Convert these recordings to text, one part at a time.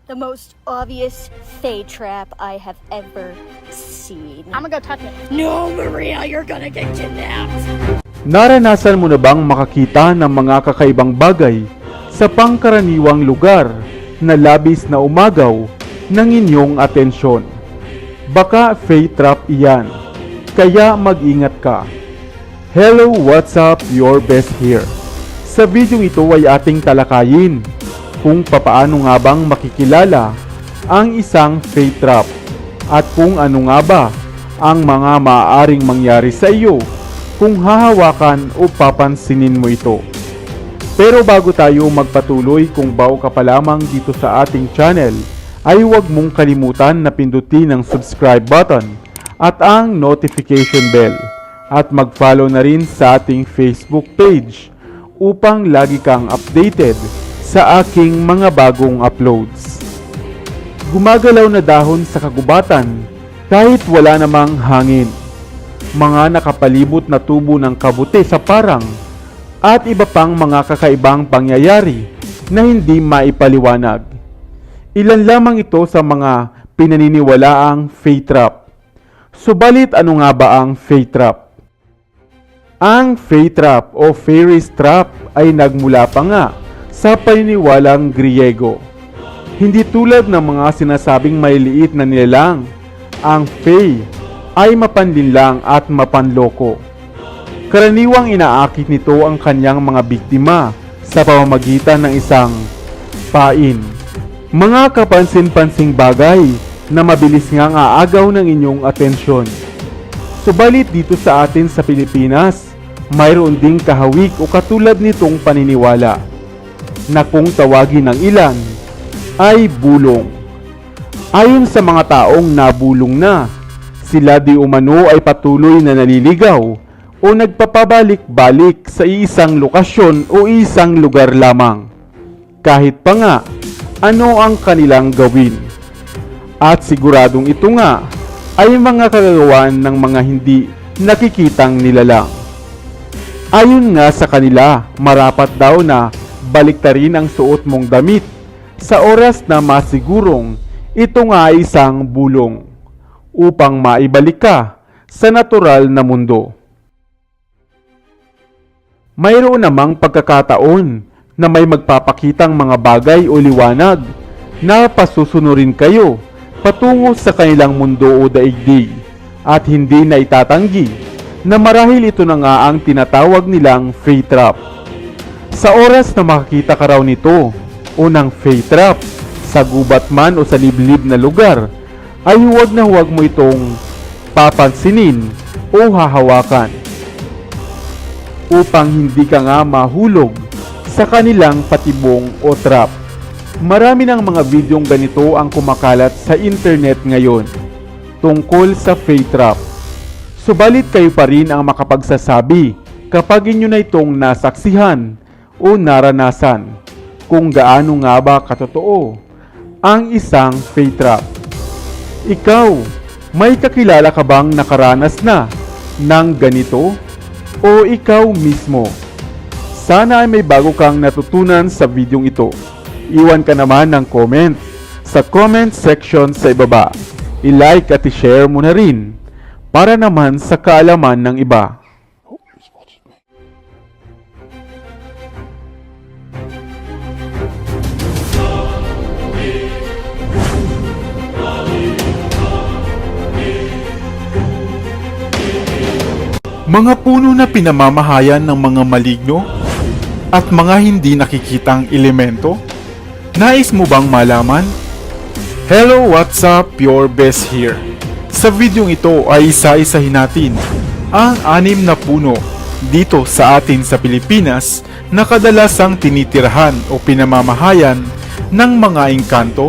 the most obvious Fae trap I have ever seen. I'm gonna go touch it. No, Maria, you're gonna get kidnapped. Naranasan mo na bang makakita ng mga kakaibang bagay sa pangkaraniwang lugar na labis na umagaw ng inyong atensyon? Baka Fae trap iyan, kaya mag-ingat ka. Hello, what's up? Your best here. Sa video ito ay ating talakayin kung papaano nga bang makikilala ang isang Fae trap at kung ano nga ba ang mga maaaring mangyari sa iyo kung hahawakan o papansinin mo ito. Pero bago tayo magpatuloy, kung bago ka pa lamang dito sa ating channel, ay huwag mong kalimutan na pindutin ang subscribe button at ang notification bell at mag-follow na rin sa ating Facebook page upang lagi kang updated sa aking mga bagong uploads. Gumagalaw na dahon sa kagubatan kahit wala namang hangin. Mga nakapalibot na tubo ng kabuti sa parang at iba pang mga kakaibang pangyayari na hindi maipaliwanag. Ilan lamang ito sa mga pinaniniwalaang Fae trap. Subalit ano nga ba ang Fae trap? Ang Fae trap o Fairies trap ay nagmula pa nga sa paniniwalang Griego. Hindi tulad ng mga sinasabing maliliit na nilalang, ang Fae ay mapanlinlang at mapanloko. Karaniwang inaakit nito ang kanyang mga biktima sa pamamagitan ng isang pain. Mga kapansin-pansing bagay na mabilis ngang aagaw ng inyong atensyon. Subalit dito sa atin sa Pilipinas, mayroon ding kahawig o katulad nitong paniniwala na kung tawagin ng ilan ay bulong. Ayon sa mga taong nabulong na, sila di umano ay patuloy na naliligaw o nagpapabalik-balik sa isang lokasyon o isang lugar lamang. Kahit pa nga, ano ang kanilang gawin. At siguradong ito nga ay mga kagagawan ng mga hindi nakikitang nilalang. Ayon nga sa kanila, marapat daw na baliktarin ang suot mong damit sa oras na masigurong ito nga ay isang bulong upang maibalik ka sa natural na mundo. Mayroon namang pagkakataon na may magpapakitang mga bagay o liwanag na pasusunurin kayo patungo sa kanilang mundo o daigdig at hindi na itatanggi na marahil ito na nga ang tinatawag nilang Fae trap. Sa oras na makakita ka raw nito o ng Fae trap sa gubat man o sa liblib na lugar, ay huwag na huwag mo itong papansinin o hahawakan upang hindi ka nga mahulog sa kanilang patibong o trap. Marami ng mga videong ganito ang kumakalat sa internet ngayon tungkol sa Fae trap. Subalit kayo pa rin ang makapagsasabi kapag inyo na itong nasaksihan o naranasan kung gaano nga ba katotoo ang isang Fae trap. Ikaw, may kakilala ka bang nakaranas na ng ganito? O ikaw mismo? Sana ay may bago kang natutunan sa videong ito. Iwan ka naman ng comment sa comment section sa ibaba. I-like at i-share mo na rin para naman sa kaalaman ng iba. Mga puno na pinamamahayan ng mga maligno at mga hindi nakikitang elemento? Nais mo bang malaman? Hello, what's up? Your best here. Sa videong ito ay isa-isahin natin ang 6 na puno dito sa atin sa Pilipinas na kadalasang tinitirahan o pinamamahayan ng mga engkanto,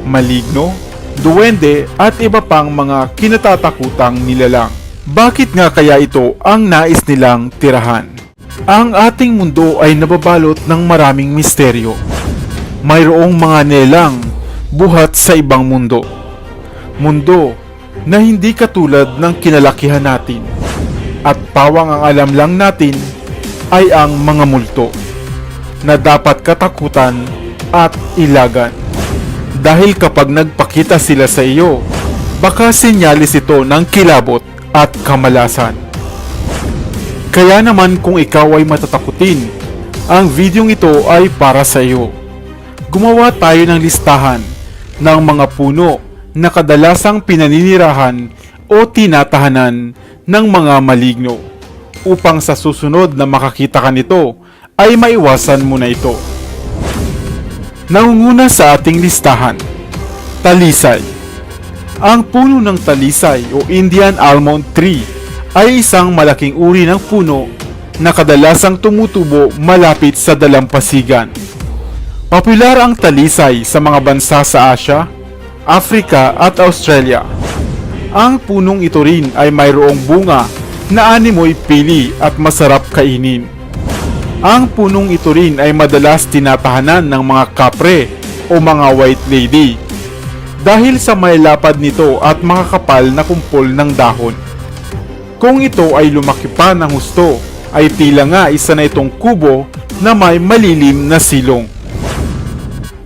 maligno, duwende at iba pang mga kinatatakutang nilalang. Bakit nga kaya ito ang nais nilang tirahan? Ang ating mundo ay nababalot ng maraming misteryo. Mayroong mga nilalang buhat sa ibang mundo. Mundo na hindi katulad ng kinalakihan natin. At pawang ang alam lang natin ay ang mga multo na dapat katakutan at ilagan. Dahil kapag nagpakita sila sa iyo, baka senyalis ito ng kilabot at kamalasan. Kaya naman kung ikaw ay matatakutin, ang videong ito ay para sa iyo. Gumawa tayo ng listahan ng mga puno na kadalasang pinaninirahan o tinatahanan ng mga maligno upang sa susunod na makakita ka nito ay maiwasan mo na ito. Nangunguna sa ating listahan, talisay. Ang puno ng talisay o Indian almond tree ay isang malaking uri ng puno na kadalasang tumutubo malapit sa dalampasigan. Popular ang talisay sa mga bansa sa Asia, Africa at Australia. Ang punong ito rin ay mayroong bunga na animoy pili at masarap kainin. Ang punong ito rin ay madalas tinatahanan ng mga kapre o mga white lady dahil sa may lapad nito at makakapal na kumpol ng dahon. Kung ito ay lumaki pa ng husto, ay tila nga isa na itong kubo na may malilim na silong.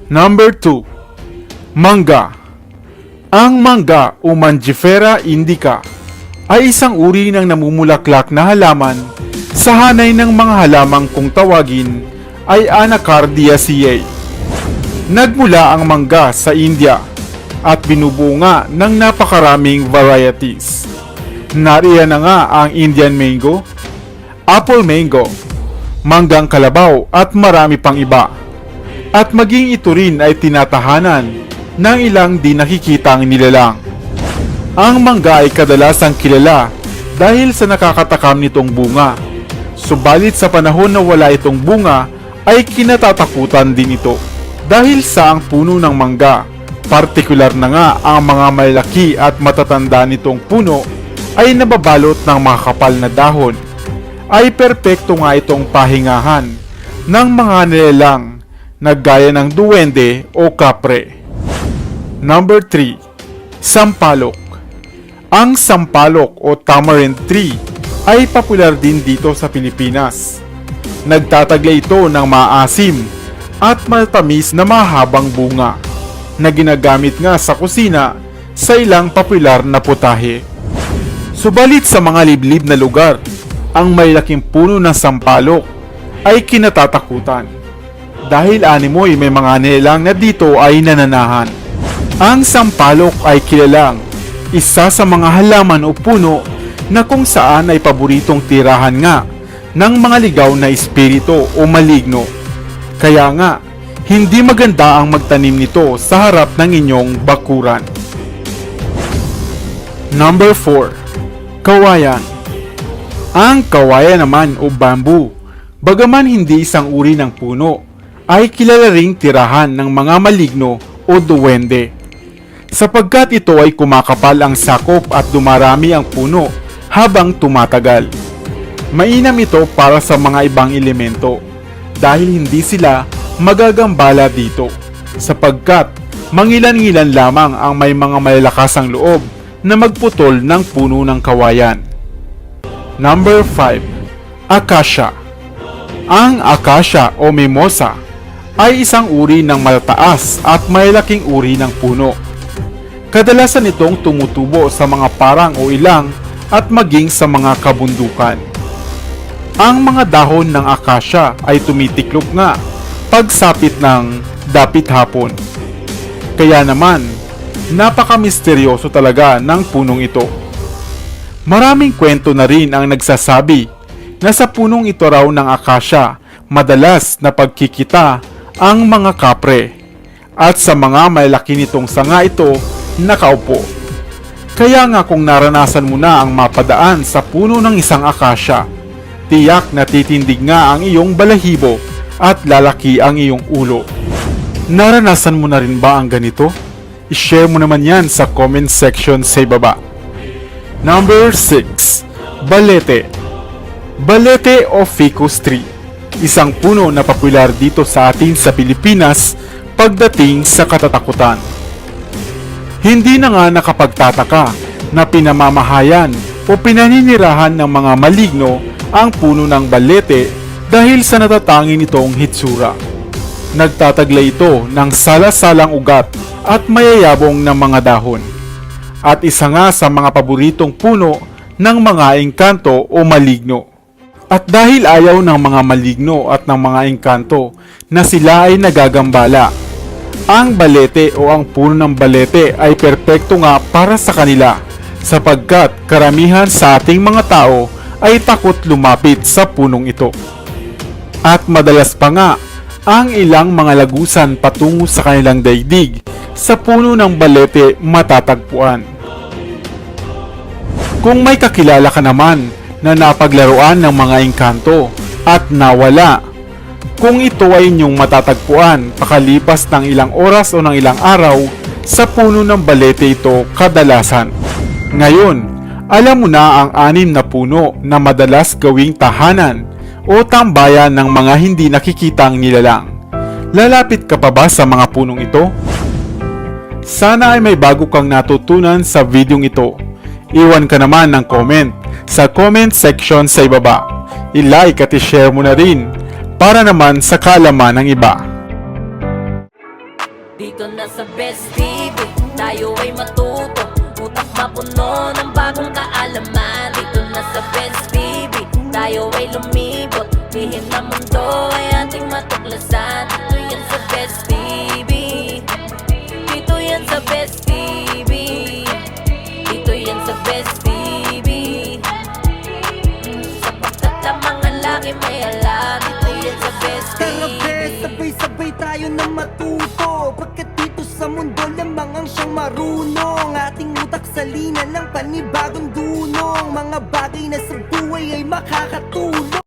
Number 2. Mangga. Ang mangga o Mangifera indica ay isang uri ng namumulaklak na halaman sa hanay ng mga halamang kung tawagin ay Anacardiaceae. Nagmula ang mangga sa India at binubunga ng napakaraming varieties. Nariyan na nga ang Indian mango, apple mango, manggang kalabaw at marami pang iba. At maging ito rin ay tinatahanan ng ilang di nakikitang nilalang. Ang mangga ay kadalasang kilala dahil sa nakakatakam nitong bunga. Subalit sa panahon na wala itong bunga ay kinatatakutan din ito. Dahil sa ang puno ng mangga, partikular na nga ang mga malaki at matatanda nitong puno ay nababalot ng mga kapal na dahon, ay perpekto nga itong pahingahan ng mga nilalang na gaya ng duwende o kapre. Number 3. Sampalok. Ang sampalok o tamarind tree ay popular din dito sa Pilipinas. Nagtataglay ito ng maasim at matamis na mahabang bunga na ginagamit nga sa kusina sa ilang popular na putahe. Subalit sa mga liblib na lugar, ang may laking puno ng sampalok ay kinatatakutan dahil animoy may mga nilalang na dito ay nananahan. Ang sampalok ay kilalang isa sa mga halaman o puno na kung saan ay paboritong tirahan nga ng mga ligaw na espiritu o maligno. Kaya nga, hindi maganda ang magtanim nito sa harap ng inyong bakuran. Number 4. Kawayan. Ang kawayan naman o bamboo, bagaman hindi isang uri ng puno, ay kilala ring tirahan ng mga maligno o duwende. Sapagkat ito ay kumakapal ang sakop at dumarami ang puno habang tumatagal. Mainam ito para sa mga ibang elemento dahil hindi sila magagambala dito sapagkat mangilan-ngilan lamang ang may mga malakas ang loob na magputol ng puno ng kawayan. Number 5. Acacia. Ang acacia o mimosa ay isang uri ng matataas at malalaking uri ng puno. Kadalasan itong tumutubo sa mga parang o ilang at maging sa mga kabundukan. Ang mga dahon ng acacia ay tumitiklop nga pagsapit ng dapit hapon. Kaya naman, napaka-misteryoso talaga ng punong ito. Maraming kwento na rin ang nagsasabi na sa punong ito raw ng acacia madalas na pagkikita ang mga kapre at sa mga malaki nitong sanga ito nakaupo. Kaya nga kung naranasan mo na ang mapadaan sa puno ng isang acacia, tiyak na titindig nga ang iyong balahibo at lalaki ang iyong ulo. Naranasan mo na rin ba ang ganito? I-share mo naman yan sa comment section sa ibaba. Number 6. Balete. Balete o ficus tree, isang puno na popular dito sa atin sa Pilipinas pagdating sa katatakutan. Hindi na nga nakapagtataka na pinamamahayan o pinaninirahan ng mga maligno ang puno ng balete dahil sa natatangi nitong hitsura. Nagtataglay ito ng sala-salang ugat at mayayabong na mga dahon. At isa nga sa mga paboritong puno ng mga engkanto o maligno. At dahil ayaw ng mga maligno at ng mga engkanto na sila ay nagagambala, ang balete o ang puno ng balete ay perpekto nga para sa kanila sapagkat karamihan sa ating mga tao ay takot lumapit sa punong ito. At madalas pa nga ang ilang mga lagusan patungo sa kanilang daigdig sa puno ng balete matatagpuan. Kung may kakilala ka naman na napaglaruan ng mga engkanto at nawala, kung ito ay inyong matatagpuan pakalipas ng ilang oras o ng ilang araw, sa puno ng balete ito kadalasan. Ngayon, alam mo na ang 6 na puno na madalas gawing tahanan o tambayan ng mga hindi nakikitang nilalang. Lalapit ka pa ba sa mga punong ito? Sana ay may bago kang natutunan sa videong ito. Iwan ka naman ng comment sa comment section sa ibaba. I-like at i-share mo na rin para naman sa kaalaman ng iba. Dito na sa Best TV, tayo ay matuto. Utak mapuno ng bagong kaalaman. Dito na sa Best TV, tayo ay lumibot. Lihim na mundo ay ating matuklasan. Dito yan sa Best TV, dito yan sa Best TV, dito yan sa Best TV. Sapagkat ang mga laki may alam. Dito yan sa Best Tara TV. be, sabay-sabay tayo na matuto. Pagkat dito sa mundo lamang ang siyang marunong. Ating utak salinan ng panibagong dunong. Mga bagay na sa buhay ay makakatulong.